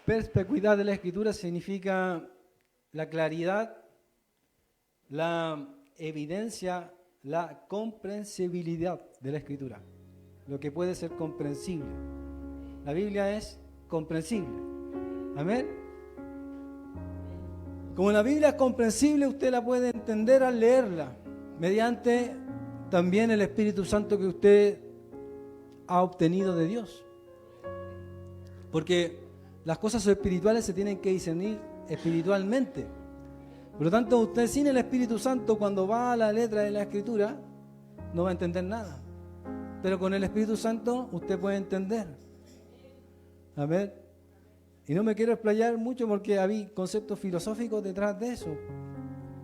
perspicuidad de la Escritura significa la claridad, la evidencia, la comprensibilidad de la Escritura. Lo que puede ser comprensible. La Biblia es comprensible. Amén. Como la Biblia es comprensible, usted la puede entender al leerla, mediante también el Espíritu Santo que usted ha obtenido de Dios. Porque las cosas espirituales se tienen que discernir espiritualmente. Por lo tanto, usted sin el Espíritu Santo, cuando va a la letra de la Escritura, no va a entender nada. Pero con el Espíritu Santo usted puede entender. Amén. Y no me quiero explayar mucho porque había conceptos filosóficos detrás de eso.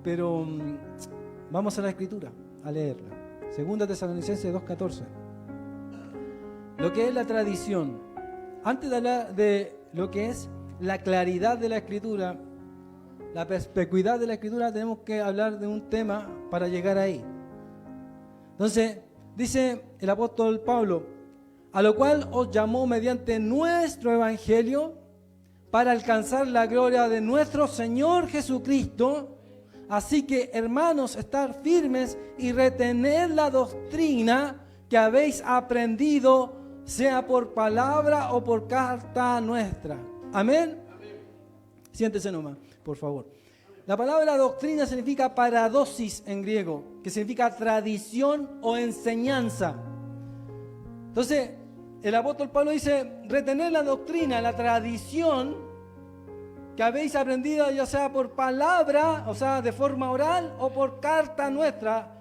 Pero vamos a la Escritura, a leerla. Segunda Tesalonicenses 2:14. Lo que es la tradición. Antes de hablar de lo que es la claridad de la Escritura, la perspicuidad de la Escritura, tenemos que hablar de un tema para llegar ahí. Entonces, dice el apóstol Pablo, a lo cual os llamó mediante nuestro evangelio para alcanzar la gloria de nuestro Señor Jesucristo. Así que, hermanos, estar firmes y retener la doctrina que habéis aprendido, sea por palabra o por carta nuestra. Amén. Siéntese nomás, por favor. La palabra doctrina significa paradosis en griego, que significa tradición o enseñanza. Entonces, el apóstol Pablo dice, retener la doctrina, la tradición que habéis aprendido, ya sea por palabra, o sea, de forma oral, o por carta nuestra.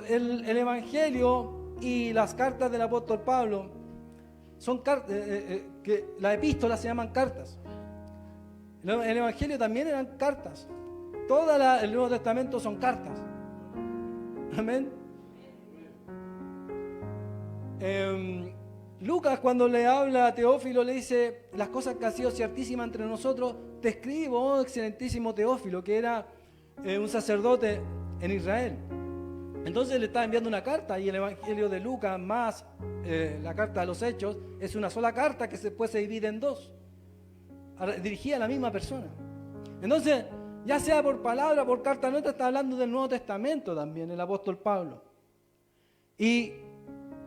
El evangelio y las cartas del apóstol Pablo son cartas, que las epístolas se llaman cartas. El evangelio también eran cartas. Todo el Nuevo Testamento son cartas. Amén. Lucas, cuando le habla a Teófilo, le dice las cosas que han sido ciertísimas entre nosotros, te escribo, oh excelentísimo Teófilo, que era un sacerdote en Israel. Entonces le está enviando una carta, y el evangelio de Lucas más la carta de los Hechos es una sola carta que después se divide en dos, dirigida a la misma persona. Entonces, ya sea por palabra, por carta nuestra, está hablando del Nuevo Testamento también, el apóstol Pablo. Y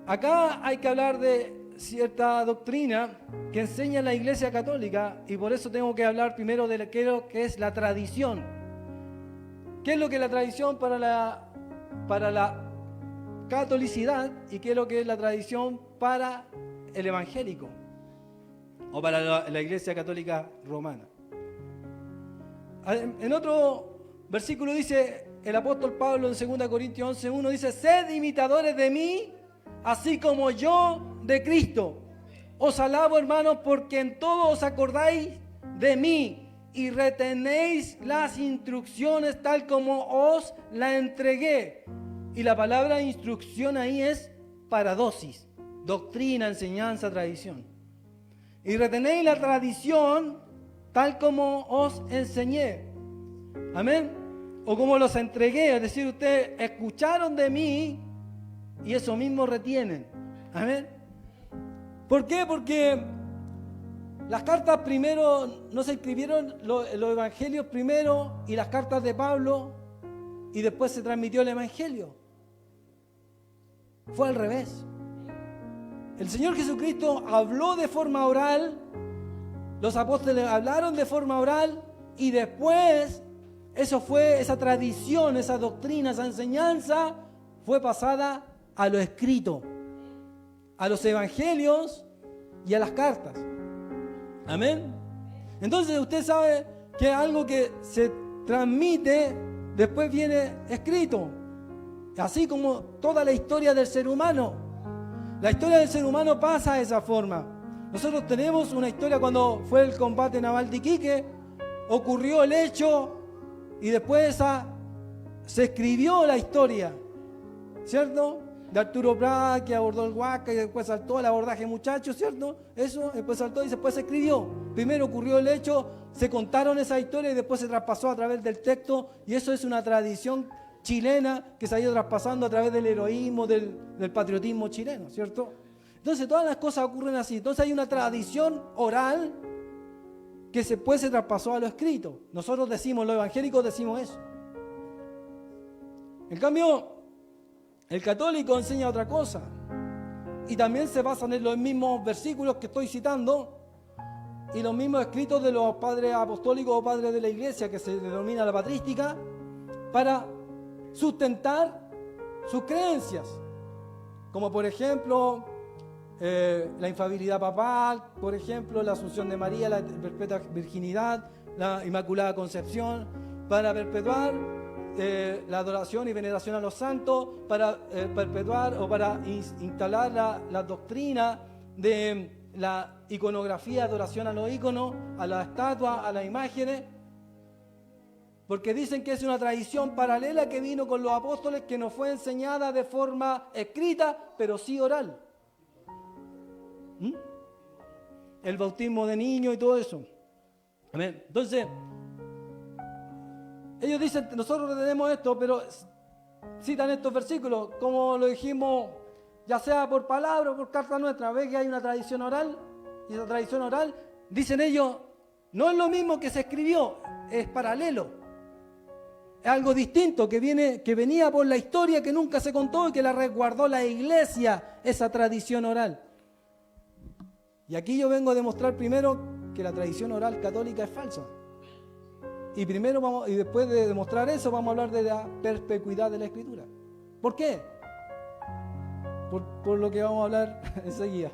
acá hay que hablar de cierta doctrina que enseña la Iglesia Católica, y por eso tengo que hablar primero de lo que es la tradición. ¿Qué es lo que es la tradición para la catolicidad y qué es lo que es la tradición para el evangélico o para la Iglesia Católica Romana? En otro versículo dice el apóstol Pablo en 2 Corintios 11:1, dice, sed imitadores de mí, así como yo de Cristo. Os alabo, hermanos, porque en todo os acordáis de mí y retenéis las instrucciones tal como os la entregué. Y la palabra instrucción ahí es paradosis, doctrina, enseñanza, tradición. Y retenéis la tradición tal como os enseñé. Amén. O como los entregué, es decir, ustedes escucharon de mí y eso mismo retienen. Amén. ¿Por qué? Porque las cartas primero no se escribieron, los evangelios primero y las cartas de Pablo, y después se transmitió el evangelio. Fue al revés. El Señor Jesucristo habló de forma oral, los apóstoles hablaron de forma oral, y después esa tradición, esa doctrina, esa enseñanza fue pasada a lo escrito, a los evangelios y a las cartas. Amén. Entonces usted sabe que algo que se transmite después viene escrito, así como toda la historia del ser humano. La historia del ser humano pasa de esa forma. Nosotros tenemos una historia cuando fue el combate naval de Iquique, ocurrió el hecho y después se escribió la historia, ¿cierto? De Arturo Prat, que abordó el Huasca y después saltó el abordaje muchacho, ¿cierto? Eso, después saltó y después se escribió. Primero ocurrió el hecho, se contaron esa historia y después se traspasó a través del texto, y eso es una tradición chilena que se ha ido traspasando a través del heroísmo, del patriotismo chileno, ¿cierto? Entonces todas las cosas ocurren así. Entonces hay una tradición oral que después se traspasó a lo escrito. Nosotros decimos, los evangélicos decimos eso. En cambio, el católico enseña otra cosa. Y también se basan en los mismos versículos que estoy citando y los mismos escritos de los padres apostólicos o padres de la iglesia, que se denomina la patrística, para sustentar sus creencias. Como por ejemplo, la infalibilidad papal, por ejemplo, la Asunción de María, la perpetua virginidad, la Inmaculada Concepción, para perpetuar la adoración y veneración a los santos, para perpetuar o para instalar la doctrina de la iconografía, adoración a los íconos, a las estatuas, a las imágenes, porque dicen que es una tradición paralela que vino con los apóstoles, que no fue enseñada de forma escrita, pero sí oral. El bautismo de niños y todo eso. Amén. Entonces, ellos dicen, nosotros tenemos esto, pero citan estos versículos, como lo dijimos, ya sea por palabra o por carta nuestra. Ve que hay una tradición oral, y esa tradición oral, dicen ellos, no es lo mismo que se escribió, es paralelo. Es algo distinto, que venía por la historia, que nunca se contó y que la resguardó la iglesia, esa tradición oral. Y aquí yo vengo a demostrar primero que la tradición oral católica es falsa. Y después de demostrar eso, vamos a hablar de la perspicuidad de la Escritura. ¿Por qué? Por lo que vamos a hablar enseguida.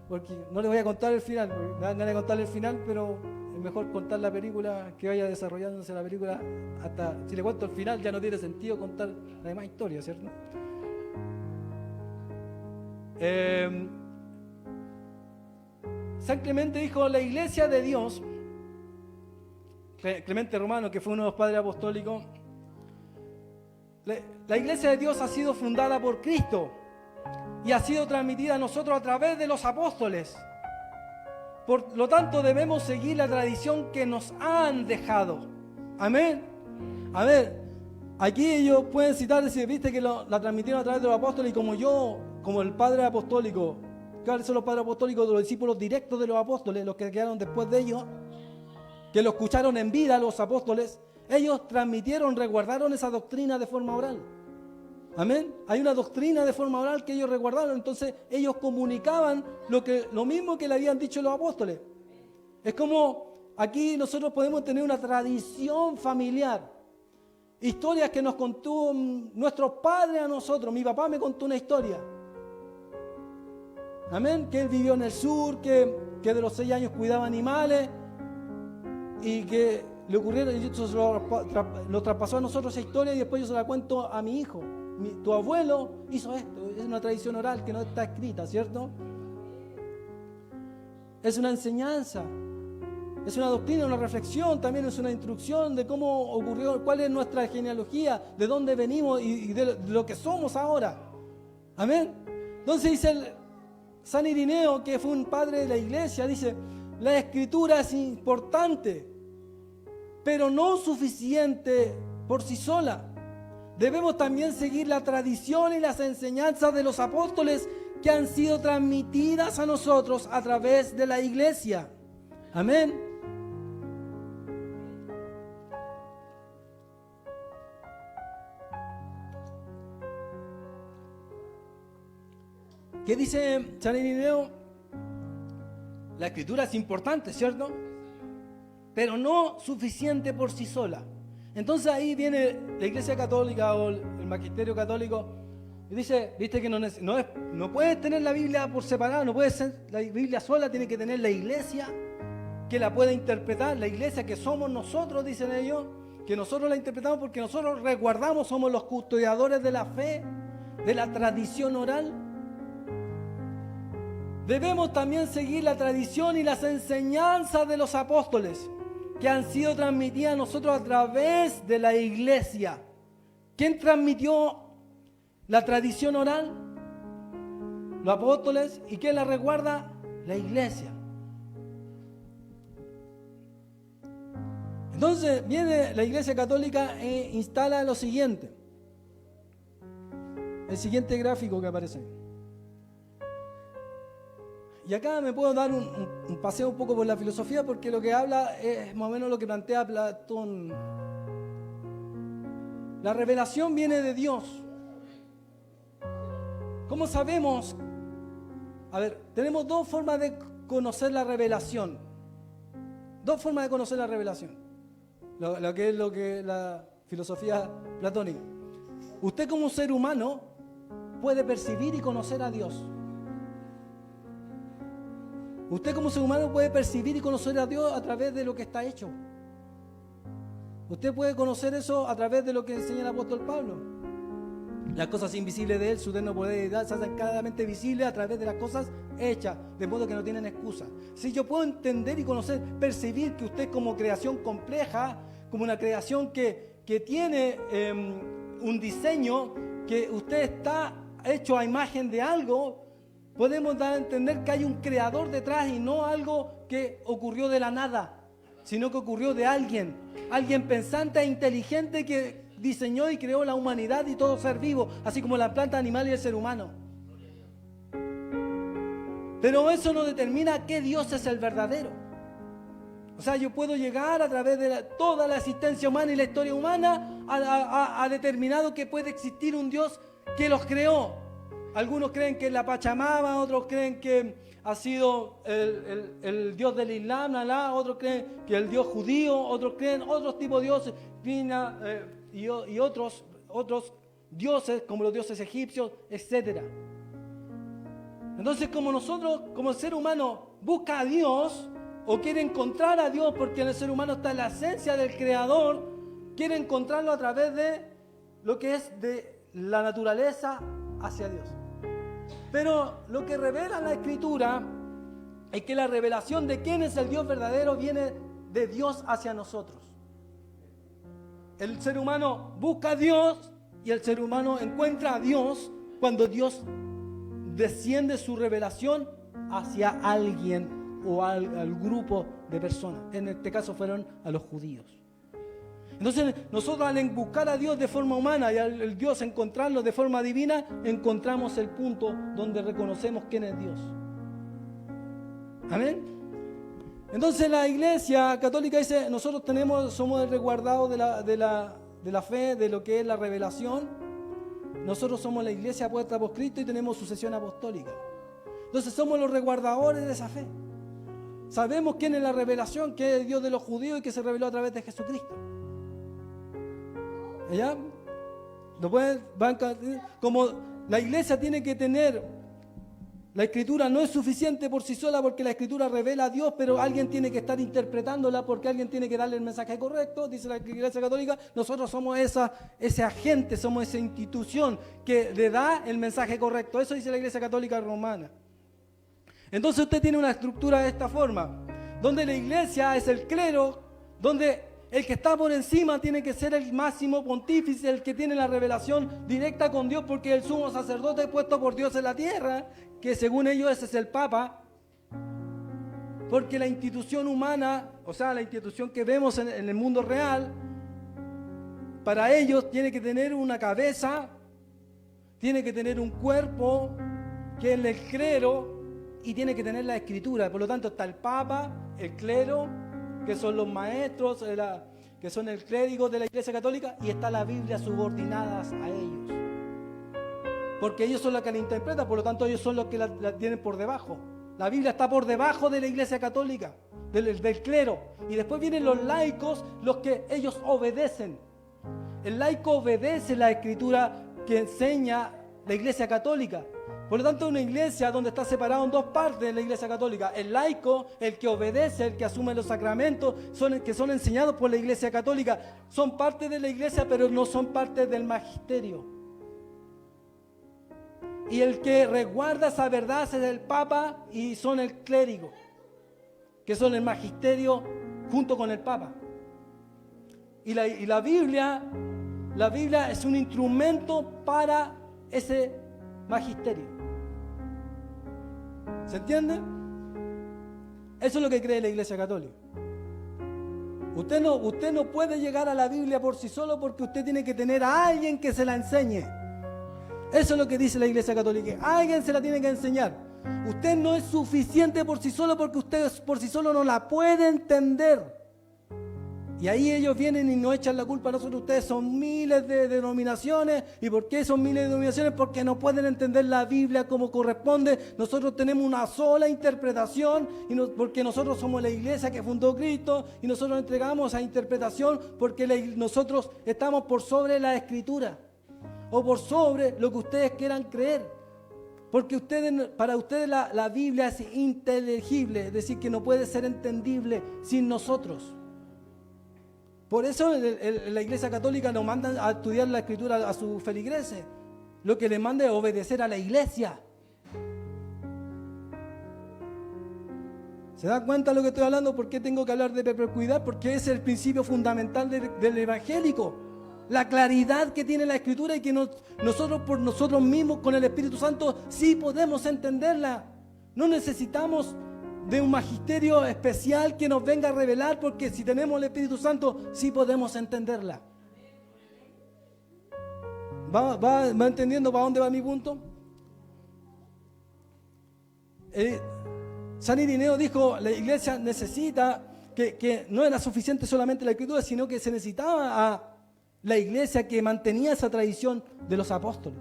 Porque no les voy a contar el final, me dan ganas de contarle el final, pero es mejor contar la película, que vaya desarrollándose la película. Hasta si le cuento el final ya no tiene sentido contar la demás historia, ¿cierto? San Clemente dijo, la iglesia de Dios, Clemente Romano, que fue uno de los padres apostólicos, la iglesia de Dios ha sido fundada por Cristo y ha sido transmitida a nosotros a través de los apóstoles. Por lo tanto, debemos seguir la tradición que nos han dejado. Amén. A ver, aquí ellos pueden citar, decir, viste que la transmitieron a través de los apóstoles, y como el padre apostólico, ¿cuáles son los padres apostólicos? De los discípulos directos de los apóstoles, los que quedaron después de ellos, que lo escucharon en vida los apóstoles, ellos transmitieron, resguardaron esa doctrina de forma oral. Amén. Hay una doctrina de forma oral que ellos resguardaron, entonces ellos comunicaban lo mismo que le habían dicho los apóstoles. Es como aquí nosotros podemos tener una tradición familiar, historias que nos contó nuestros padres a nosotros. Mi papá me contó una historia. Amén. Que él vivió en el sur, que de los 6 años cuidaba animales y que le ocurrieron, y esto lo traspasó a nosotros esa historia, y después yo se la cuento a mi hijo. Tu abuelo hizo esto. Es una tradición oral que no está escrita, ¿cierto? Es una enseñanza, es una doctrina, una reflexión, también es una instrucción de cómo ocurrió, cuál es nuestra genealogía, de dónde venimos y de lo que somos ahora. Amén. Entonces dice San Irineo, que fue un padre de la iglesia, dice, la escritura es importante, pero no suficiente por sí sola. Debemos también seguir la tradición y las enseñanzas de los apóstoles que han sido transmitidas a nosotros a través de la iglesia. Amén. ¿Qué dice San Irineo? La escritura es importante, ¿cierto? Pero no suficiente por sí sola. Entonces ahí viene la Iglesia Católica o el Magisterio Católico y dice, viste que no puedes tener la Biblia por separado, no puede ser la Biblia sola, tiene que tener la Iglesia que la pueda interpretar, la Iglesia que somos nosotros, dicen ellos, que nosotros la interpretamos porque nosotros resguardamos, somos los custodiadores de la fe, de la tradición oral. Debemos también seguir la tradición y las enseñanzas de los apóstoles, que han sido transmitidas a nosotros a través de la iglesia. ¿Quién transmitió la tradición oral? Los apóstoles. ¿Y quién la resguarda? La iglesia. Entonces viene la Iglesia Católica e instala lo siguiente. El siguiente gráfico que aparece. Y acá me puedo dar un paseo un poco por la filosofía, porque lo que habla es más o menos lo que plantea Platón. La revelación viene de Dios. ¿Cómo sabemos? A ver, tenemos dos formas de conocer la revelación. Dos formas de conocer la revelación. Lo que la filosofía platónica. Usted como ser humano puede percibir y conocer a Dios. Usted como ser humano puede percibir y conocer a Dios a través de lo que está hecho. Usted puede conocer eso a través de lo que enseña el apóstol Pablo. Las cosas invisibles de Él, su eterno poder y deidad, se hacen claramente visibles a través de las cosas hechas, de modo que no tienen excusa. Si yo puedo entender y conocer, percibir que usted como creación compleja, como una creación que tiene un diseño, que usted está hecho a imagen de algo, podemos dar a entender que hay un creador detrás y no algo que ocurrió de la nada, sino que ocurrió de alguien pensante e inteligente que diseñó y creó la humanidad y todo ser vivo, así como la planta, animal y el ser humano. Pero eso no determina qué Dios es el verdadero. O sea, yo puedo llegar a través de toda la existencia humana y la historia humana a determinado que puede existir un Dios que los creó. Algunos creen que es la Pachamama, otros creen que ha sido el Dios del Islam, Alá, otros creen que el Dios judío, otros creen otros tipos de dioses, y otros dioses como los dioses egipcios, etc. Entonces, como nosotros, como el ser humano busca a Dios o quiere encontrar a Dios, porque en el ser humano está la esencia del Creador, quiere encontrarlo a través de lo que es de la naturaleza hacia Dios. Pero lo que revela la Escritura es que la revelación de quién es el Dios verdadero viene de Dios hacia nosotros. El ser humano busca a Dios y el ser humano encuentra a Dios cuando Dios desciende su revelación hacia alguien o al grupo de personas. En este caso fueron a los judíos. Entonces nosotros al buscar a Dios de forma humana y al Dios encontrarlo de forma divina, encontramos el punto donde reconocemos quién es Dios. Amén. Entonces la Iglesia Católica dice, nosotros somos el resguardado de la fe, de lo que es la revelación. Nosotros somos la Iglesia puesta por Cristo y tenemos sucesión apostólica. Entonces somos los resguardadores de esa fe. Sabemos quién es la revelación, que es el Dios de los judíos y que se reveló a través de Jesucristo. ¿Ya? Como la Iglesia tiene que tener, la Escritura no es suficiente por sí sola porque la Escritura revela a Dios, pero alguien tiene que estar interpretándola porque alguien tiene que darle el mensaje correcto, dice la Iglesia Católica. Nosotros somos ese agente, somos esa institución que le da el mensaje correcto. Eso dice la Iglesia Católica Romana. Entonces usted tiene una estructura de esta forma, donde la Iglesia es el clero, donde el que está por encima tiene que ser el máximo pontífice, el que tiene la revelación directa con Dios, porque el sumo sacerdote puesto por Dios en la tierra, que según ellos ese es el Papa, porque la institución humana, o sea, la institución que vemos en el mundo real, para ellos tiene que tener una cabeza, tiene que tener un cuerpo, que es el clero, y tiene que tener la Escritura. Por lo tanto está el Papa, el clero, que son los maestros, que son el clérigo de la Iglesia Católica, y está la Biblia subordinadas a ellos. Porque ellos son los que la interpretan, por lo tanto ellos son los que la tienen por debajo. La Biblia está por debajo de la Iglesia Católica, del clero. Y después vienen los laicos, los que ellos obedecen. El laico obedece la Escritura que enseña la Iglesia Católica. Por lo tanto, una iglesia donde está separado en dos partes de la Iglesia Católica. El laico, el que obedece, el que asume los sacramentos, que son enseñados por la Iglesia Católica. Son parte de la iglesia, pero no son parte del magisterio. Y el que resguarda esa verdad es el Papa y son el clérigo, que son el magisterio junto con el Papa. Y la Biblia es un instrumento para ese magisterio. ¿Se entiende? Eso es lo que cree la Iglesia Católica. Usted no puede llegar a la Biblia por sí solo porque usted tiene que tener a alguien que se la enseñe. Eso es lo que dice la Iglesia Católica. Alguien se la tiene que enseñar. Usted no es suficiente por sí solo porque usted por sí solo no la puede entender. Y ahí ellos vienen y nos echan la culpa a nosotros. Ustedes son miles de denominaciones. ¿Y por qué son miles de denominaciones? Porque no pueden entender la Biblia como corresponde. Nosotros tenemos una sola interpretación porque nosotros somos la iglesia que fundó Cristo y nosotros entregamos esa interpretación porque nosotros estamos por sobre la Escritura o por sobre lo que ustedes quieran creer. Porque para ustedes la Biblia es inteligible, es decir, que no puede ser entendible sin nosotros. Por eso la Iglesia Católica nos manda a estudiar la Escritura a sus feligreses. Lo que les manda es obedecer a la Iglesia. ¿Se da cuenta de lo que estoy hablando? ¿Por qué tengo que hablar de perpetuidad? Porque es el principio fundamental del evangélico. La claridad que tiene la Escritura y que nosotros por nosotros mismos con el Espíritu Santo sí podemos entenderla. No necesitamos de un magisterio especial que nos venga a revelar, porque si tenemos el Espíritu Santo sí podemos entenderla. ¿Va entendiendo para dónde va mi punto? San Irineo dijo, la iglesia necesita que no era suficiente solamente la Escritura, sino que se necesitaba a la iglesia que mantenía esa tradición de los apóstoles.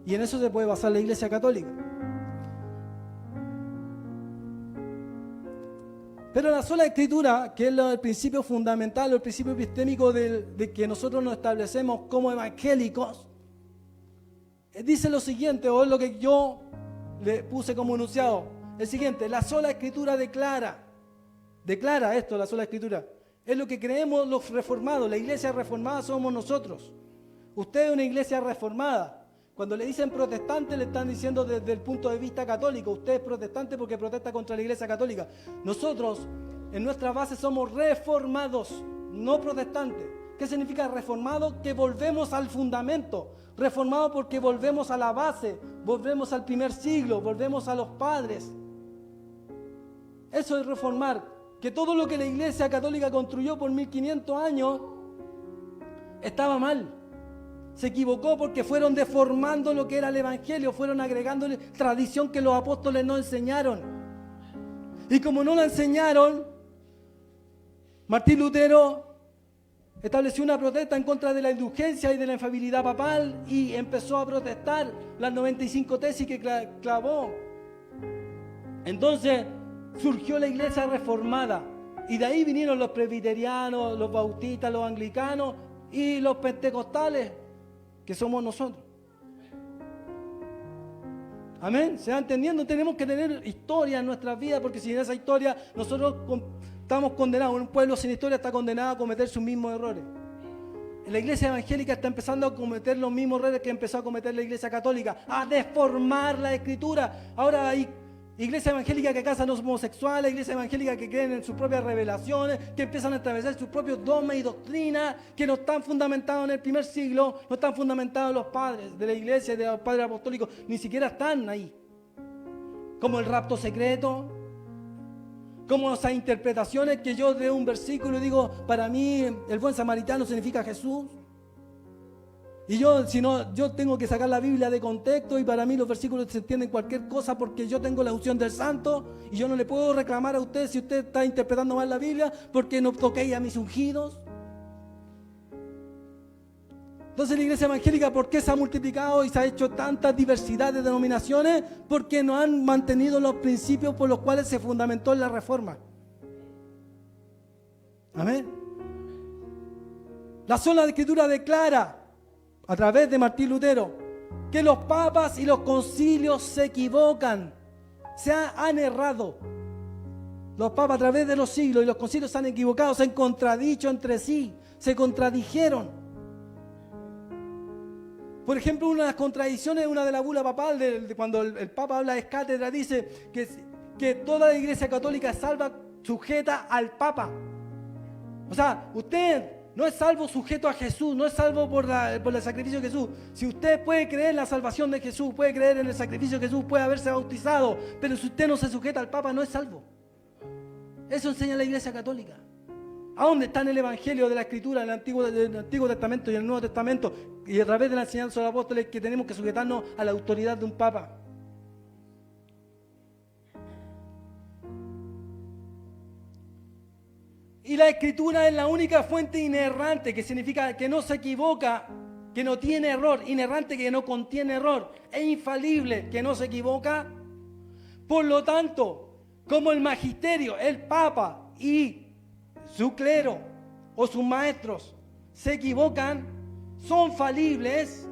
Y en eso se puede basar la Iglesia Católica. Pero la sola Escritura, que es el principio fundamental, el principio epistémico de que nosotros nos establecemos como evangélicos, dice lo siguiente, o es lo que yo le puse como enunciado, el siguiente: la sola Escritura declara esto, la sola Escritura. Es lo que creemos los reformados. La iglesia reformada somos nosotros. Usted es una iglesia reformada. Cuando le dicen protestante, le están diciendo desde el punto de vista católico. Usted es protestante porque protesta contra la iglesia católica. Nosotros, en nuestra base, somos reformados, no protestantes. ¿Qué significa reformado? Que volvemos al fundamento. Reformado porque volvemos a la base, volvemos al primer siglo, volvemos a los padres. Eso es reformar. Que todo lo que la iglesia católica construyó por 1500 años estaba mal. Se equivocó porque fueron deformando lo que era el evangelio, fueron agregándole tradición que los apóstoles no enseñaron. Y como no la enseñaron, Martín Lutero estableció una protesta en contra de la indulgencia y de la infalibilidad papal y empezó a protestar las 95 tesis que clavó. Entonces surgió la iglesia reformada y de ahí vinieron los presbiterianos, los bautistas, los anglicanos y los pentecostales, que somos nosotros. Amén. ¿Se va entendiendo? Tenemos que tener historia en nuestras vidas, porque sin esa historia nosotros estamos condenados. Un pueblo sin historia está condenado a cometer sus mismos errores. La iglesia evangélica está empezando a cometer los mismos errores que empezó a cometer la iglesia católica, a deformar la Escritura. Ahora hay iglesia evangélica que casan a los homosexuales, iglesia evangélica que creen en sus propias revelaciones, que empiezan a atravesar sus propios dogmas y doctrinas, que no están fundamentados en el primer siglo, no están fundamentados en los padres de la iglesia, de los padres apostólicos, ni siquiera están ahí. Como el rapto secreto, como esas interpretaciones que yo de un versículo digo, para mí el buen samaritano significa Jesús. Y yo tengo que sacar la Biblia de contexto y para mí los versículos se entienden cualquier cosa porque yo tengo la unción del Santo y yo no le puedo reclamar a usted si usted está interpretando mal la Biblia porque no toquéis a mis ungidos. Entonces la iglesia evangélica, ¿por qué se ha multiplicado y se ha hecho tanta diversidad de denominaciones? Porque no han mantenido los principios por los cuales se fundamentó la Reforma. Amén. La sola Escritura declara, a través de Martín Lutero, que los papas y los concilios se equivocan, han errado. Los papas a través de los siglos y los concilios se han equivocado, se han contradicho entre sí, se contradijeron. Por ejemplo, una de las contradicciones, una de la bula papal, cuando el Papa habla de cátedra, dice que toda la iglesia católica es salva sujeta al Papa. O sea, usted no es salvo sujeto a Jesús, no es salvo por el sacrificio de Jesús. Si usted puede creer en la salvación de Jesús, puede creer en el sacrificio de Jesús, puede haberse bautizado, pero si usted no se sujeta al Papa, no es salvo. Eso enseña la iglesia católica. ¿A dónde está en el Evangelio de la Escritura, en el Antiguo Testamento y el Nuevo Testamento? Y a través de la enseñanza de los apóstoles que tenemos que sujetarnos a la autoridad de un Papa. Y la Escritura es la única fuente inerrante, que significa que no se equivoca, que no tiene error. Inerrante, que no contiene error. Es infalible, que no se equivoca. Por lo tanto, como el magisterio, el Papa y su clero o sus maestros se equivocan, son falibles,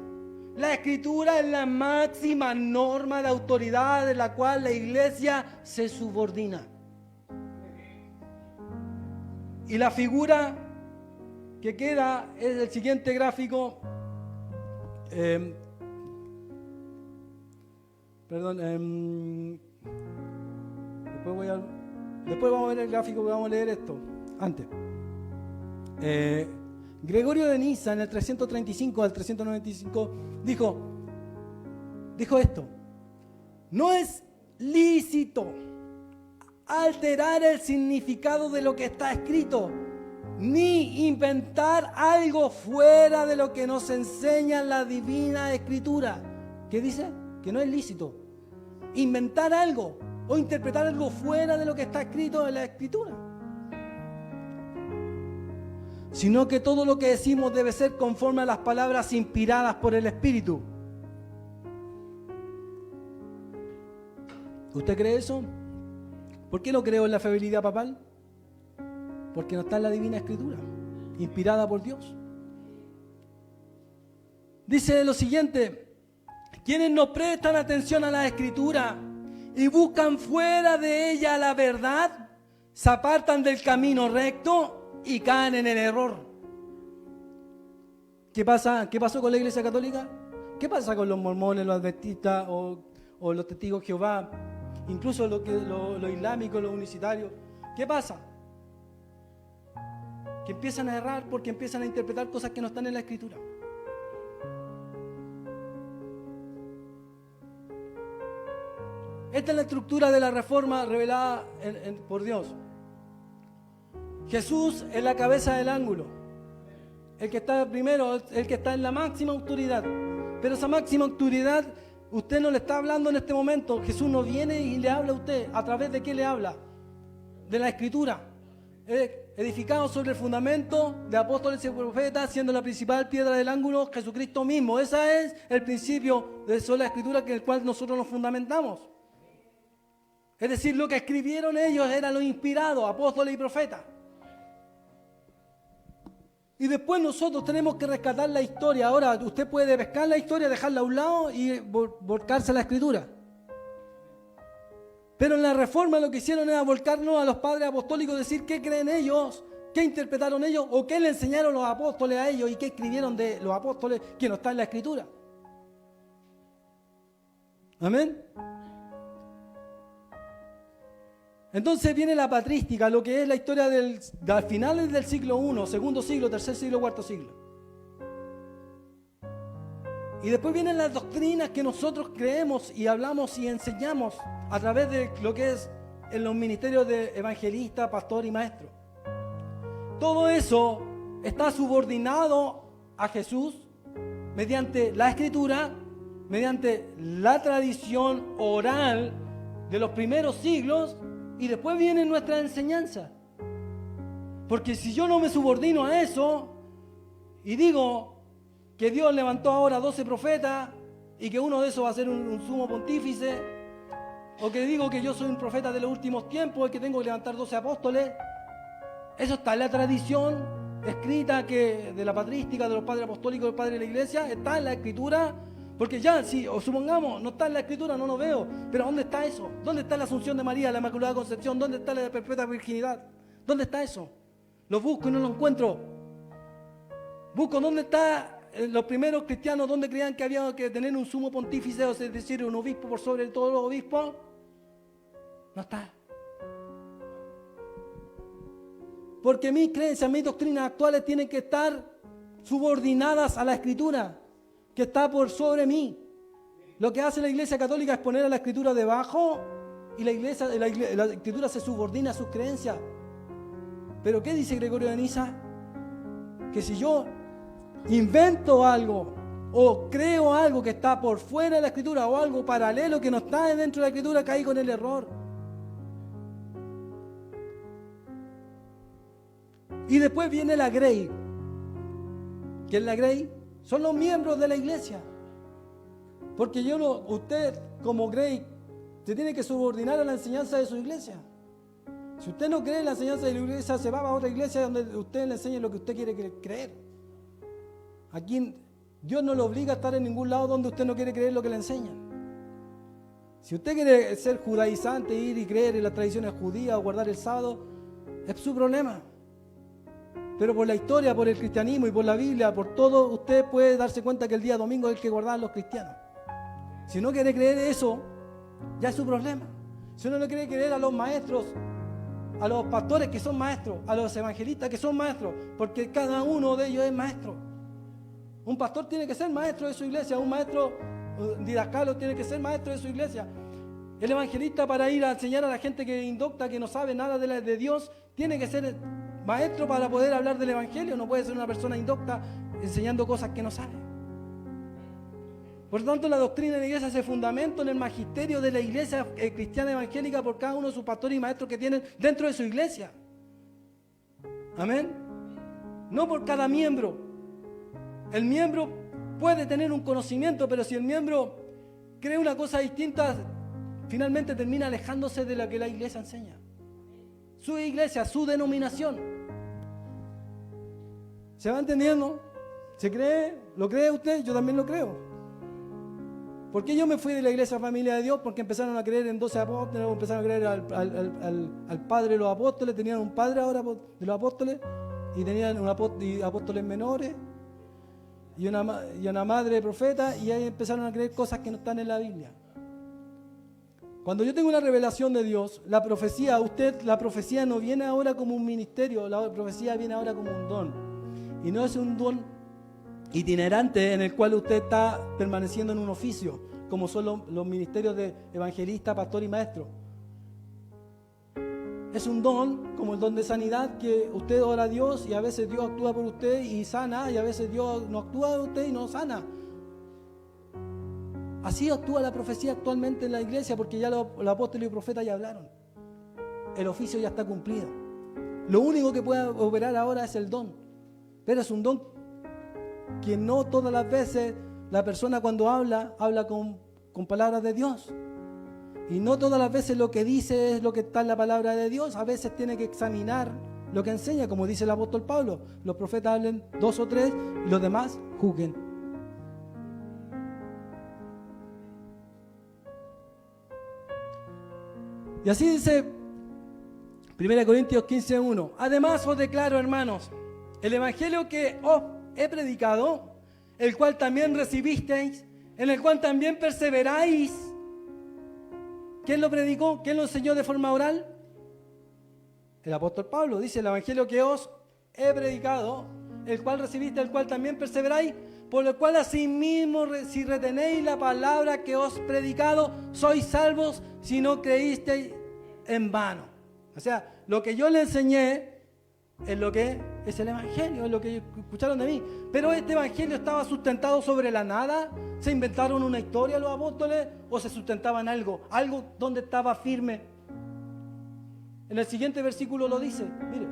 la Escritura es la máxima norma de autoridad de la cual la Iglesia se subordina. Y la figura que queda es el siguiente gráfico. Después vamos a ver el gráfico, vamos a leer esto. Antes. Gregorio de Niza, en el 335 al 395, dijo esto: no es lícito alterar el significado de lo que está escrito, ni inventar algo fuera de lo que nos enseña la Divina Escritura. ¿Qué dice? Que no es lícito inventar algo o interpretar algo fuera de lo que está escrito en la Escritura, sino que todo lo que decimos debe ser conforme a las palabras inspiradas por el Espíritu. ¿Usted cree eso? ¿Por qué no creo en la fidelidad papal? Porque no está en la Divina Escritura, inspirada por Dios. Dice lo siguiente: quienes no prestan atención a la Escritura y buscan fuera de ella la verdad, se apartan del camino recto y caen en el error. ¿Qué pasa? ¿Qué pasó con la Iglesia Católica? ¿Qué pasa con los mormones, los adventistas o los testigos de Jehová? Incluso los islámicos, los unicitarios. ¿Qué pasa? Que empiezan a errar porque empiezan a interpretar cosas que no están en la Escritura. Esta es la estructura de la reforma revelada por Dios. Jesús es la cabeza del ángulo, el que está primero, el que está en la máxima autoridad. Pero esa máxima autoridad, usted no le está hablando en este momento. Jesús no viene y le habla a usted. ¿A través de qué le habla? De la Escritura. Edificado sobre el fundamento de apóstoles y profetas, siendo la principal piedra del ángulo Jesucristo mismo. Ese es el principio de sola Escritura en el cual nosotros nos fundamentamos. Es decir, lo que escribieron ellos era lo inspirado, apóstoles y profetas. Y después nosotros tenemos que rescatar la historia. Ahora, usted puede pescar la historia, dejarla a un lado y volcarse a la Escritura. Pero en la reforma lo que hicieron era volcarnos a los padres apostólicos, decir qué creen ellos, qué interpretaron ellos, o qué le enseñaron los apóstoles a ellos y qué escribieron de los apóstoles que no está en la Escritura. Amén. Entonces viene la patrística, lo que es la historia de finales del siglo I, segundo siglo, tercer siglo, cuarto siglo. Y después vienen las doctrinas que nosotros creemos y hablamos y enseñamos a través de lo que es en los ministerios de evangelista, pastor y maestro. Todo eso está subordinado a Jesús mediante la Escritura, mediante la tradición oral de los primeros siglos. Y después viene nuestra enseñanza. Porque si yo no me subordino a eso y digo que Dios levantó ahora 12 profetas y que uno de esos va a ser un sumo pontífice, o que digo que yo soy un profeta de los últimos tiempos y que tengo que levantar 12 apóstoles, eso está en la tradición escrita de la patrística, de los padres apostólicos, de los padres de la iglesia, está en la Escritura. Porque ya, si o supongamos, no está en la Escritura, no lo veo. Pero ¿dónde está eso? ¿Dónde está la Asunción de María, la Inmaculada Concepción? ¿Dónde está la perpetua virginidad? ¿Dónde está eso? Lo busco y no lo encuentro. Busco dónde está los primeros cristianos, dónde creían que había que tener un sumo pontífice, es decir, un obispo por sobre todos los obispos. No está. Porque mis creencias, mis doctrinas actuales tienen que estar subordinadas a la Escritura, que está por sobre mí. Lo que hace la Iglesia Católica es poner a la Escritura debajo y la Escritura se subordina a sus creencias. Pero ¿qué dice Gregorio de Niza? Que si yo invento algo o creo algo que está por fuera de la Escritura o algo paralelo que no está dentro de la Escritura, caigo en el error. Y después viene la Grey. ¿Qué es la Grey? Son los miembros de la iglesia. Porque usted como Grey se tiene que subordinar a la enseñanza de su iglesia. Si usted no cree en la enseñanza de la iglesia, se va a otra iglesia donde usted le enseñe lo que usted quiere creer. Aquí Dios no lo obliga a estar en ningún lado donde usted no quiere creer lo que le enseñan. Si usted quiere ser judaizante, ir y creer en las tradiciones judías o guardar el sábado, es su problema. Pero por la historia, por el cristianismo y por la Biblia, por todo, usted puede darse cuenta que el día domingo es el que guardaban los cristianos. Si no quiere creer eso, ya es su problema. Si uno no quiere creer a los maestros, a los pastores que son maestros, a los evangelistas que son maestros, porque cada uno de ellos es maestro. Un pastor tiene que ser maestro de su iglesia, un maestro didascalo tiene que ser maestro de su iglesia. El evangelista, para ir a enseñar a la gente que es indocta, que no sabe nada de Dios, tiene que ser maestro para poder hablar del evangelio. No puede ser una persona indocta enseñando cosas que no sabe. Por lo tanto, la doctrina de la iglesia se fundamenta en el magisterio de la iglesia cristiana evangélica por cada uno de sus pastores y maestros que tienen dentro de su iglesia. Amén. No por cada miembro. El miembro puede tener un conocimiento, pero si el miembro cree una cosa distinta, finalmente termina alejándose de lo que la iglesia enseña. Su iglesia, su denominación. ¿Se va entendiendo? ¿Se cree? ¿Lo cree usted? Yo también lo creo. ¿Por qué yo me fui de la iglesia Familia de Dios? Porque empezaron a creer en 12 apóstoles, empezaron a creer al padre de los apóstoles, tenían un padre ahora de los apóstoles, y tenían apóstoles menores, y una madre profeta, y ahí empezaron a creer cosas que no están en la Biblia. Cuando yo tengo una revelación de Dios, la profecía no viene ahora como un ministerio, la profecía viene ahora como un don. Y no es un don itinerante en el cual usted está permaneciendo en un oficio, como son los ministerios de evangelista, pastor y maestro. Es un don, como el don de sanidad, que usted ora a Dios y a veces Dios actúa por usted y sana, y a veces Dios no actúa por usted y no sana. Así actúa la profecía actualmente en la iglesia, porque ya los apóstoles y profetas ya hablaron. El oficio ya está cumplido. Lo único que puede operar ahora es el don. Pero es un don que no todas las veces la persona cuando habla con palabras de Dios. Y no todas las veces lo que dice es lo que está en la palabra de Dios. A veces tiene que examinar lo que enseña, como dice el apóstol Pablo. Los profetas hablen 2 o 3 y los demás juzguen. Y así dice 1 Corintios 15:1. Además os declaro, hermanos, el evangelio que os he predicado, el cual también recibisteis, en el cual también perseveráis. ¿Quién lo predicó? ¿Quién lo enseñó de forma oral? El apóstol Pablo dice: el evangelio que os he predicado, el cual recibiste, el cual también perseveráis, por lo cual asimismo, si retenéis la palabra que os he predicado, sois salvos si no creísteis en vano. O sea, lo que yo le enseñé es lo que es el evangelio, es lo que escucharon de mí. Pero este evangelio estaba sustentado sobre la nada. ¿Se inventaron una historia los apóstoles o se sustentaban algo donde estaba firme? En el siguiente versículo lo dice, mire: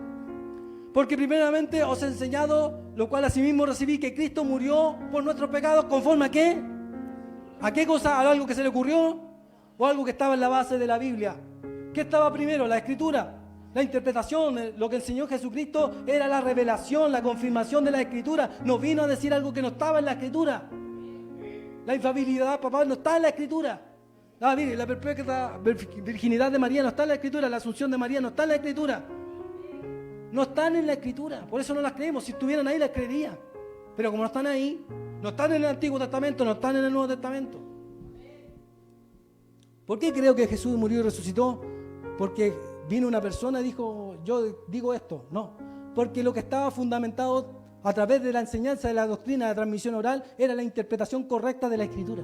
porque primeramente os he enseñado, lo cual asimismo recibí, que Cristo murió por nuestros pecados. ¿Conforme a qué? ¿A qué cosa? ¿A algo que se le ocurrió? ¿O algo que estaba en la base de la Biblia? ¿Qué estaba primero? La escritura. La interpretación, lo que enseñó Jesucristo era la revelación, la confirmación de la Escritura. No vino a decir algo que no estaba en la Escritura. La infalibilidad, papá, no está en la Escritura. Mire, la perpetua virginidad de María no está en la Escritura. La asunción de María no está en la Escritura. No están en la Escritura. Por eso no las creemos. Si estuvieran ahí, las creería. Pero como no están ahí, no están en el Antiguo Testamento, no están en el Nuevo Testamento. ¿Por qué creo que Jesús murió y resucitó? Porque vino una persona y dijo: yo digo esto. No, porque lo que estaba fundamentado a través de la enseñanza de la doctrina de transmisión oral era la interpretación correcta de la Escritura.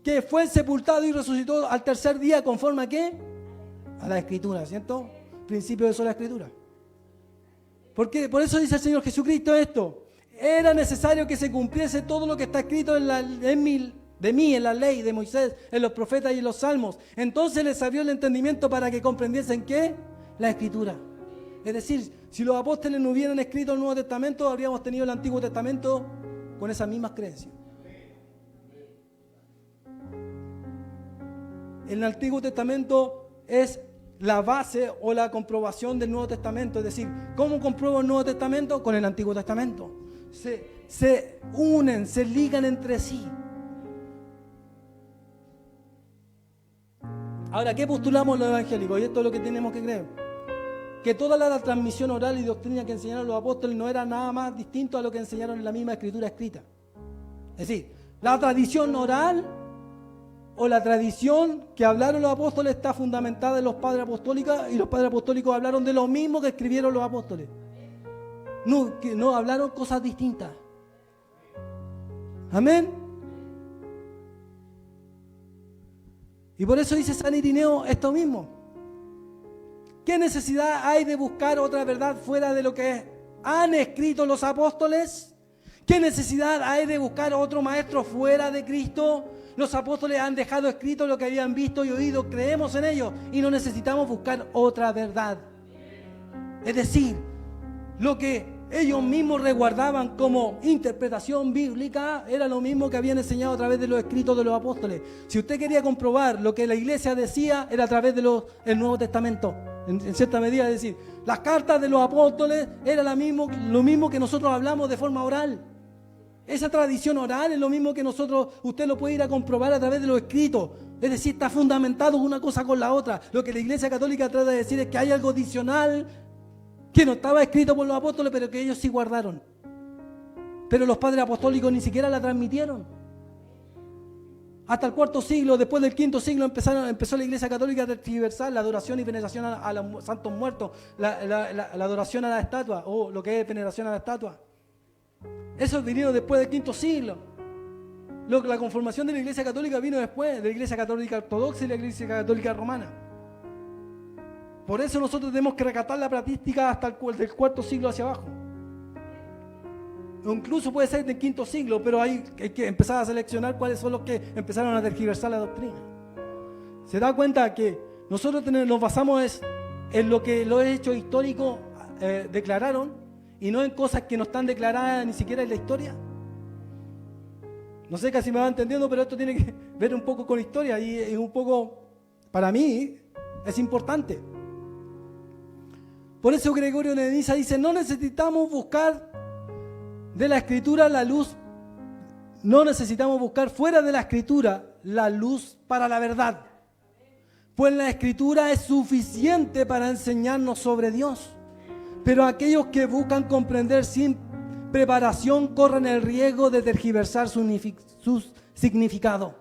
Que fue sepultado y resucitó al tercer día, ¿conforme a qué? A la Escritura, ¿cierto? Principio de sola Escritura. Porque por eso dice el Señor Jesucristo esto: era necesario que se cumpliese todo lo que está escrito de mí, en la ley de Moisés, en los profetas y en los salmos. Entonces les abrió el entendimiento para que comprendiesen ¿qué? La Escritura. Es decir, si los apóstoles no hubieran escrito el Nuevo Testamento, habríamos tenido el Antiguo Testamento con esas mismas creencias. El Antiguo Testamento es la base o la comprobación del Nuevo Testamento. Es decir, ¿cómo compruebo el Nuevo Testamento? Con el Antiguo Testamento. Se unen, se ligan entre sí. Ahora, ¿qué postulamos los evangélicos? Y esto es lo que tenemos que creer. Que toda la transmisión oral y doctrina que enseñaron los apóstoles no era nada más distinto a lo que enseñaron en la misma escritura escrita. Es decir, la tradición oral o la tradición que hablaron los apóstoles está fundamentada en los padres apostólicos, y los padres apostólicos hablaron de lo mismo que escribieron los apóstoles. No hablaron cosas distintas. Amén. Y por eso dice San Irineo esto mismo. ¿Qué necesidad hay de buscar otra verdad fuera de lo que han escrito los apóstoles? ¿Qué necesidad hay de buscar otro maestro fuera de Cristo? Los apóstoles han dejado escrito lo que habían visto y oído, creemos en ello y no necesitamos buscar otra verdad. Es decir, lo que ellos mismos resguardaban como interpretación bíblica era lo mismo que habían enseñado a través de los escritos de los apóstoles. Si usted quería comprobar lo que la iglesia decía, era a través del Nuevo Testamento, en cierta medida. Es decir, las cartas de los apóstoles era lo mismo que nosotros hablamos de forma oral. Esa tradición oral es lo mismo que usted lo puede ir a comprobar a través de los escritos. Es decir, está fundamentado una cosa con la otra. Lo que la Iglesia Católica trata de decir es que hay algo adicional que no estaba escrito por los apóstoles, pero que ellos sí guardaron. Pero los padres apostólicos ni siquiera la transmitieron. Hasta el IV siglo, después del V siglo, empezó la Iglesia Católica a tergiversar la adoración y veneración a los santos muertos, la adoración a la estatua, o lo que es veneración a la estatua. Eso vino después del V siglo. La conformación de la Iglesia Católica vino después, de la Iglesia Católica Ortodoxa y la Iglesia Católica Romana. Por eso nosotros tenemos que recatar la patrística hasta del IV siglo hacia abajo. O incluso puede ser del V siglo, pero hay que empezar a seleccionar cuáles son los que empezaron a tergiversar la doctrina. ¿Se da cuenta que nosotros nos basamos en lo que los hechos históricos declararon y no en cosas que no están declaradas ni siquiera en la historia? No sé casi me va entendiendo, pero esto tiene que ver un poco con historia y es un poco, para mí, es importante. Por eso Gregorio de Niza dice, no necesitamos buscar de la Escritura la luz, no necesitamos buscar fuera de la Escritura la luz para la verdad, pues la Escritura es suficiente para enseñarnos sobre Dios. Pero aquellos que buscan comprender sin preparación corren el riesgo de tergiversar su significado.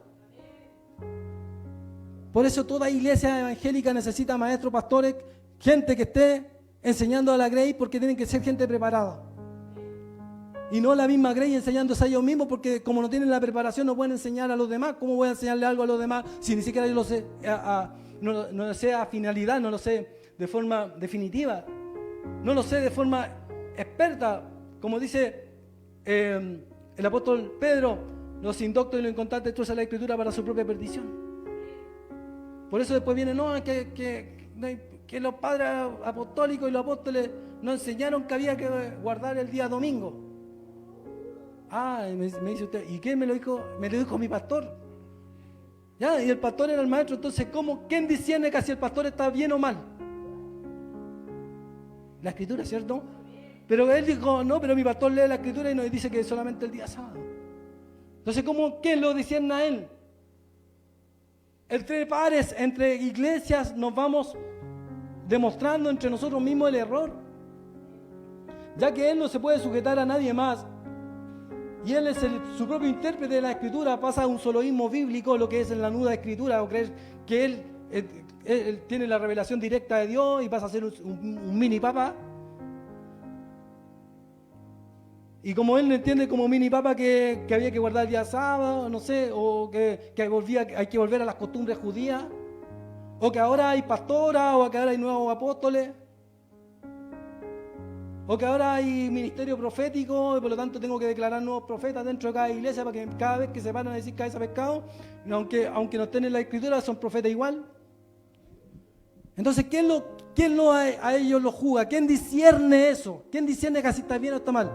Por eso toda iglesia evangélica necesita maestros, pastores, gente que esté enseñando a la Grey, porque tienen que ser gente preparada. Y no la misma Grey enseñándose a ellos mismos, porque como no tienen la preparación no pueden enseñar a los demás. ¿Cómo voy a enseñarle algo a los demás si ni siquiera yo lo sé, no lo sé a finalidad, no lo sé de forma definitiva? No lo sé de forma experta, como dice el apóstol Pedro, los indoctos y los inconstantes destruyen la Escritura para su propia perdición. Por eso después viene, que los padres apostólicos y los apóstoles nos enseñaron que había que guardar el día domingo. Me dice usted, ¿y qué me lo dijo? Me lo dijo mi pastor. ¿Ya? Y el pastor era el maestro, entonces ¿quién discierne que si el pastor está bien o mal? La Escritura, ¿cierto? Pero él dijo, no, pero mi pastor lee la Escritura y nos dice que es solamente el día sábado. Entonces, ¿quién lo discierne a él? Entre pares, entre iglesias, nos vamos demostrando entre nosotros mismos el error. Ya que él no se puede sujetar a nadie más, y él es su propio intérprete de la Escritura, pasa a un soloísmo bíblico, lo que es en la nuda Escritura, o creer que él tiene la revelación directa de Dios y pasa a ser un mini papa. Y como él no entiende como mini papa que había que guardar el día sábado, no sé, o que hay que volver a las costumbres judías, o que ahora hay pastoras, o que ahora hay nuevos apóstoles, o que ahora hay ministerio profético y por lo tanto tengo que declarar nuevos profetas dentro de cada iglesia para que cada vez que se van a decir cabeza pescado, aunque no estén en la Escritura, son profetas igual. Entonces, ¿quién a ellos lo juzga? ¿Quién discierne eso? ¿Quién discierne que así está bien o está mal?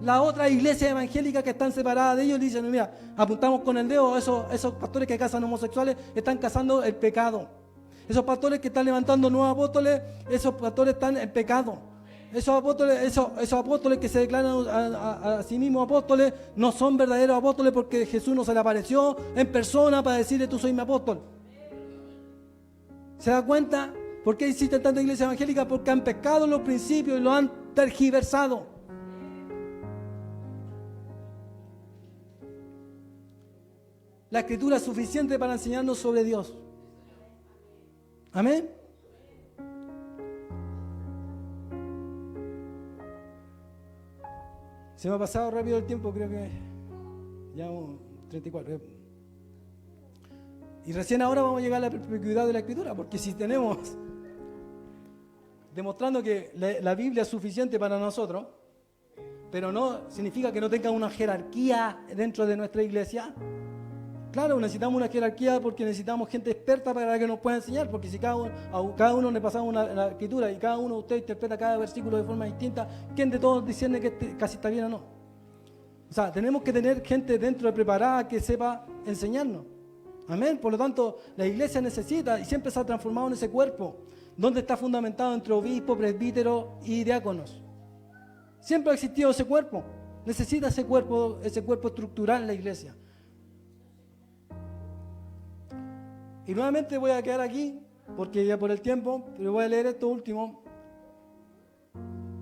La otra iglesia evangélica que están separadas de ellos dicen, mira, apuntamos con el dedo, esos pastores que casan homosexuales están cazando el pecado. Esos pastores que están levantando nuevos apóstoles, esos pastores están en pecado. Esos apóstoles que se declaran a sí mismos apóstoles no son verdaderos apóstoles porque Jesús no se le apareció en persona para decirle tú soy mi apóstol. ¿Se da cuenta? ¿Por qué existen tantas iglesias evangélicas? Porque han pescado los principios y los han tergiversado. La Escritura es suficiente para enseñarnos sobre Dios. Amén. Se me ha pasado rápido el tiempo, creo que ya 34. Y recién ahora vamos a llegar a la perspicuidad de la Escritura, porque si tenemos demostrando que la Biblia es suficiente para nosotros, pero no significa que no tenga una jerarquía dentro de nuestra iglesia. Claro, necesitamos una jerarquía porque necesitamos gente experta para que nos pueda enseñar, porque si a cada uno le pasamos la escritura y cada uno de ustedes interpreta cada versículo de forma distinta, ¿quién de todos discierne que casi está bien o no? O sea, tenemos que tener gente dentro de preparada que sepa enseñarnos. Amén. Por lo tanto, la iglesia necesita y siempre se ha transformado en ese cuerpo, donde está fundamentado entre obispo, presbítero y diáconos. Siempre ha existido ese cuerpo. Necesita ese cuerpo estructural en la iglesia. Y nuevamente voy a quedar aquí, porque ya por el tiempo, pero voy a leer esto último.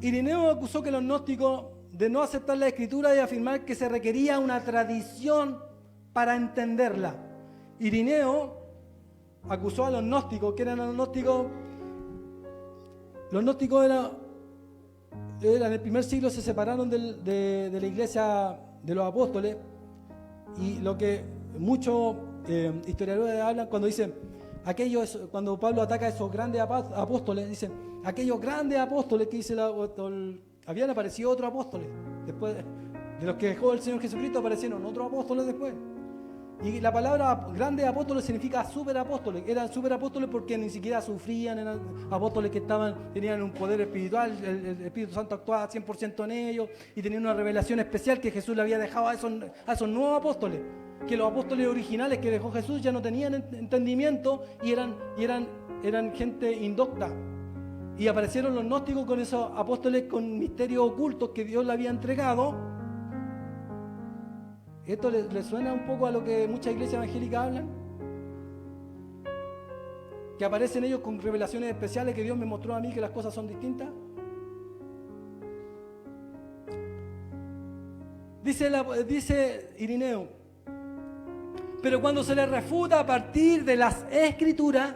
Irineo acusó que los gnósticos de no aceptar la Escritura y afirmar que se requería una tradición para entenderla. Irineo acusó a los gnósticos, que eran los gnósticos. Los gnósticos eran en el primer siglo, se separaron de la iglesia de los apóstoles, y lo que muchos historiadores hablan cuando dicen cuando Pablo ataca a esos grandes apóstoles, dicen aquellos grandes apóstoles que dice habían aparecido otros apóstoles después de los que dejó el Señor Jesucristo, aparecieron otros apóstoles después. Y la palabra grandes apóstoles significa superapóstoles. Eran superapóstoles porque ni siquiera sufrían, eran apóstoles que tenían un poder espiritual, el Espíritu Santo actuaba 100% en ellos y tenían una revelación especial que Jesús le había dejado a esos nuevos apóstoles. Que los apóstoles originales que dejó Jesús ya no tenían entendimiento y eran gente indocta. Y aparecieron los gnósticos con esos apóstoles con misterios ocultos que Dios le había entregado. ¿Esto le suena un poco a lo que muchas iglesias evangélicas hablan? Que aparecen ellos con revelaciones especiales que Dios me mostró a mí que las cosas son distintas. Dice Irineo, pero cuando se les refuta a partir de las Escrituras,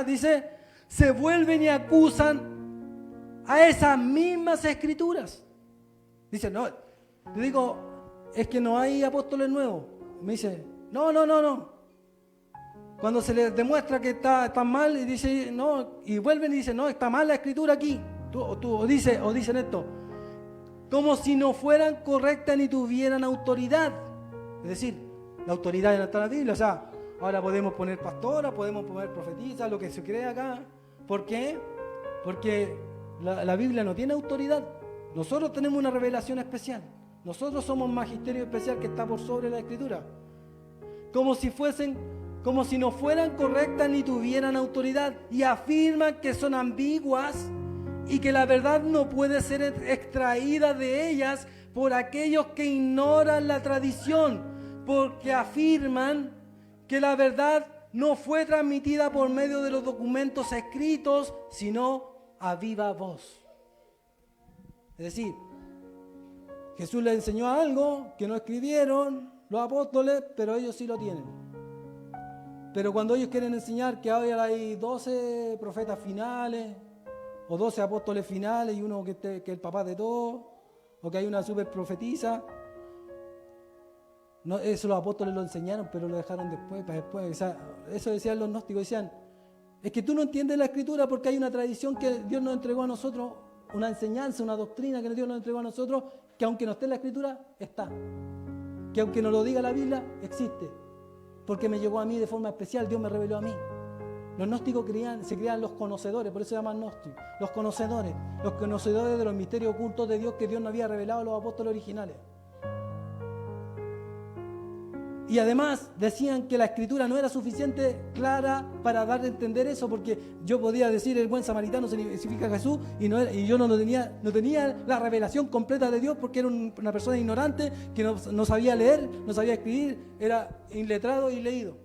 dice, se vuelven y acusan a esas mismas Escrituras. Dice, no, le digo, es que no hay apóstoles nuevos. Me dice, no. Cuando se les demuestra que está mal, y dice, no, y vuelven y dicen, no, está mal la escritura aquí. O dicen esto, como si no fueran correctas ni tuvieran autoridad. Es decir, la autoridad no está en la Biblia. O sea, ahora podemos poner pastora, podemos poner profetisa, lo que se cree acá. ¿Por qué? Porque la Biblia no tiene autoridad. Nosotros tenemos una revelación especial. Nosotros somos un magisterio especial que está por sobre la Escritura. Como si no fueran correctas ni tuvieran autoridad. Y afirman que son ambiguas y que la verdad no puede ser extraída de ellas por aquellos que ignoran la tradición. Porque afirman que la verdad no fue transmitida por medio de los documentos escritos, sino a viva voz. Es decir, Jesús les enseñó algo que no escribieron los apóstoles, pero ellos sí lo tienen. Pero cuando ellos quieren enseñar que ahora hay 12 profetas finales, o 12 apóstoles finales y uno que es el papá de todos, o que hay una super profetisa, no, eso los apóstoles lo enseñaron, pero lo dejaron para después. O sea, eso decían los gnósticos, decían, es que tú no entiendes la Escritura porque hay una tradición que Dios nos entregó a nosotros, una enseñanza, una doctrina que Dios nos entregó a nosotros, que aunque no esté en la Escritura, está. Que aunque no lo diga la Biblia, existe. porque me llegó a mí de forma especial, Dios me reveló a mí. Los gnósticos se creían los conocedores, por eso se llaman gnósticos, los conocedores de los misterios ocultos de Dios que Dios no había revelado a los apóstoles originales. Y además decían que la escritura no era suficiente clara para dar a entender eso, porque yo podía decir el buen samaritano significa Jesús y yo no tenía la revelación completa de Dios porque era una persona ignorante que no sabía leer, no sabía escribir, era iletrado y leído.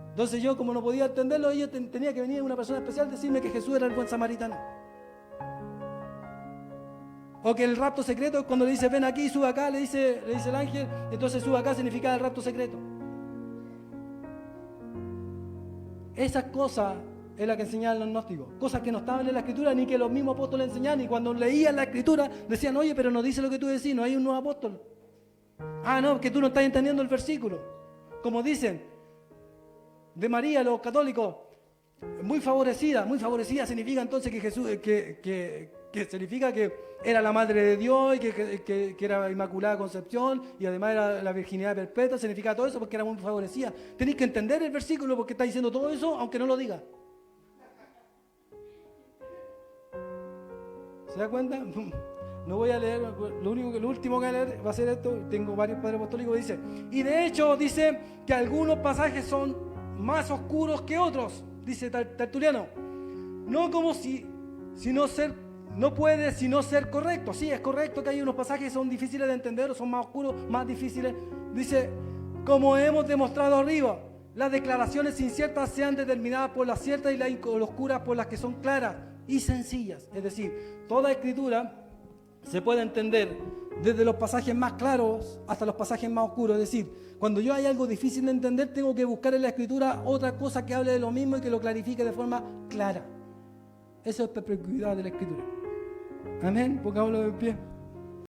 Entonces yo, como no podía entenderlo, tenía que venir una persona especial a decirme que Jesús era el buen samaritano. O que el rapto secreto, cuando le dice ven aquí, sube acá, le dice el ángel, entonces sube acá significa el rapto secreto. Esas cosas es la que enseñaban los gnósticos, cosas que no estaban en la escritura ni que los mismos apóstoles enseñaban, y cuando leían la escritura decían, oye, pero no dice lo que tú decís, no hay un nuevo apóstol. Ah, no, que tú no estás entendiendo el versículo. Como dicen de María los católicos, muy favorecida significa entonces que Jesús, que significa que era la madre de Dios y que era Inmaculada Concepción y además era la virginidad perpetua, significa todo eso porque era muy favorecida. Tenéis que entender el versículo porque está diciendo todo eso aunque no lo diga. ¿Se da cuenta? No voy a leer, lo último que voy a leer va a ser esto. Tengo varios padres apostólicos que dicen, y de hecho dice que algunos pasajes son más oscuros que otros, dice Tertuliano. No como no puede sino ser correcto. Sí, es correcto que hay unos pasajes que son difíciles de entender o son más oscuros, más difíciles. Dice, como hemos demostrado arriba, las declaraciones inciertas sean determinadas por las ciertas y las oscuras por las que son claras y sencillas. Es decir, toda escritura se puede entender desde los pasajes más claros hasta los pasajes más oscuros. Es decir, cuando yo hay algo difícil de entender, tengo que buscar en la escritura otra cosa que hable de lo mismo y que lo clarifique de forma clara. Eso es perspicuidad de la escritura. Amén. Pongámoslo de pie.